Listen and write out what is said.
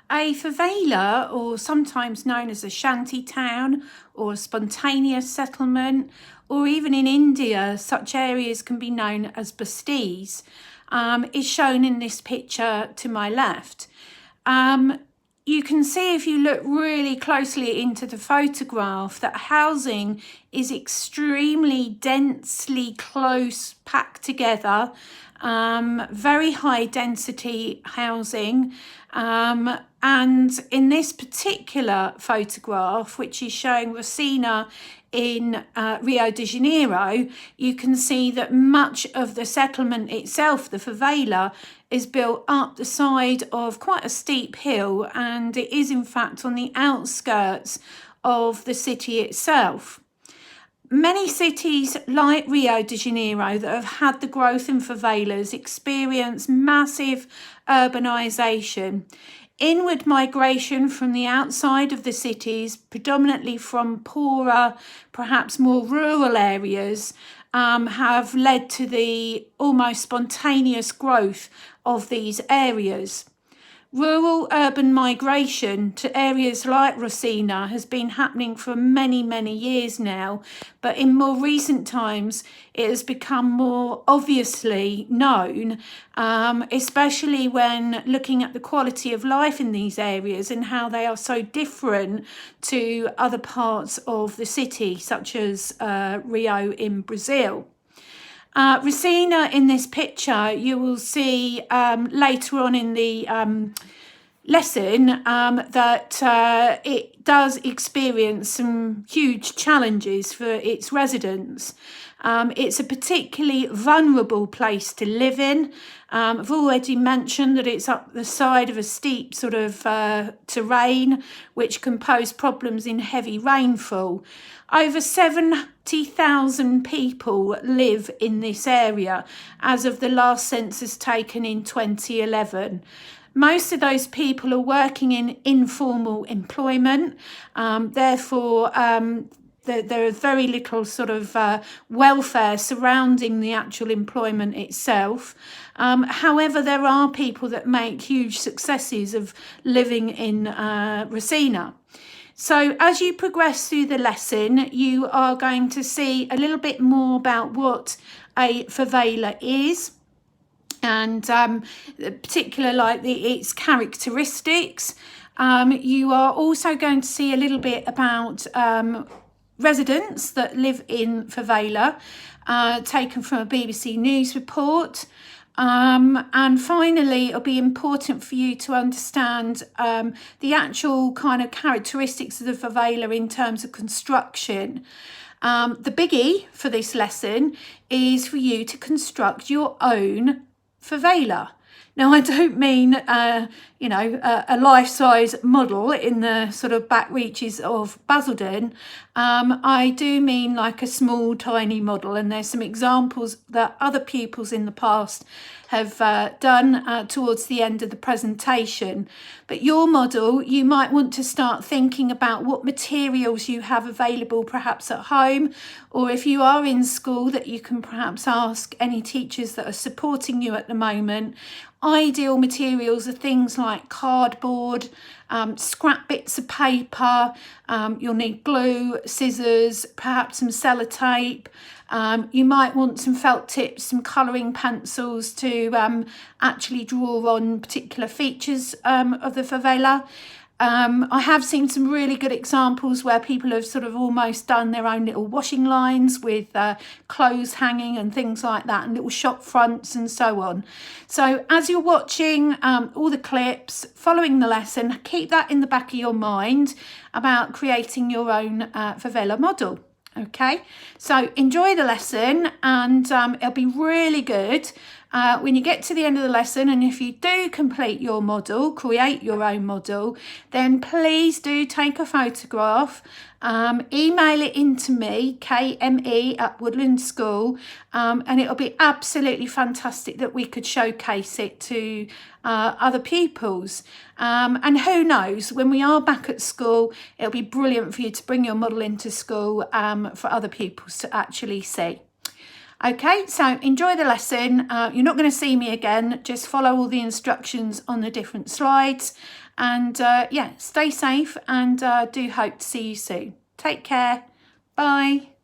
A favela, or sometimes known as a shanty town or a spontaneous settlement, or even in India, such areas can be known as bastis, is shown in this picture to my left. You can see if you look really closely into the photograph that housing is extremely densely close, packed together, very high density housing. And in this particular photograph, which is showing Rosina in Rio de Janeiro, you can see that much of the settlement itself, the favela, is built up the side of quite a steep hill, and it is in fact on the outskirts of the city itself. Many cities like Rio de Janeiro that have had the growth in favelas experience massive urbanisation. Inward migration from the outside of the cities, predominantly from poorer, perhaps more rural areas, have led to the almost spontaneous growth of these areas. Rural-urban migration to areas like Rosina has been happening for many, many years now, but in more recent times it has become more obviously known, especially when looking at the quality of life in these areas and how they are so different to other parts of the city, such as Rio in Brazil. Rosina, in this picture, you will see later on in the lesson that it does experience some huge challenges for its residents. It's a particularly vulnerable place to live in. I've already mentioned that it's up the side of a steep sort of terrain, which can pose problems in heavy rainfall. Over 70,000 people live in this area as of the last census taken in 2011. Most of those people are working in informal employment, therefore there is very little sort of welfare surrounding the actual employment itself. However, there are people that make huge successes of living in Rosina. So as you progress through the lesson, you are going to see a little bit more about what a favela is, and particularly like its characteristics. You are also going to see a little bit about residents that live in favela, taken from a BBC News report. And finally, it'll be important for you to understand the actual kind of characteristics of the favela in terms of construction. The biggie for this lesson is for you to construct your own favela. Now, I don't mean, a life-size model in the sort of back reaches of Basildon. I do mean like a small, tiny model, and there's some examples that other pupils in the past have done towards the end of the presentation. But your model, you might want to start thinking about what materials you have available perhaps at home, or if you are in school, that you can perhaps ask any teachers that are supporting you at the moment. Ideal materials are things like cardboard, scrap bits of paper, you'll need glue, scissors, perhaps some sellotape. You might want some felt tips, some colouring pencils to actually draw on particular features of the favela. I have seen some really good examples where people have sort of almost done their own little washing lines with clothes hanging and things like that, and little shop fronts and so on. So as you're watching all the clips, following the lesson, keep that in the back of your mind about creating your own favela model. Okay, so enjoy the lesson, and it'll be really good when you get to the end of the lesson, and if you do complete your model, create your own model, then please do take a photograph, email it in to me, kme@Woodland School, and it'll be absolutely fantastic that we could showcase it to other pupils. And who knows, when we are back at school, it'll be brilliant for you to bring your model into school for other pupils to actually see. Okay, so enjoy the lesson. You're not going to see me again. Just follow all the instructions on the different slides. And yeah, stay safe, and do hope to see you soon. Take care. Bye.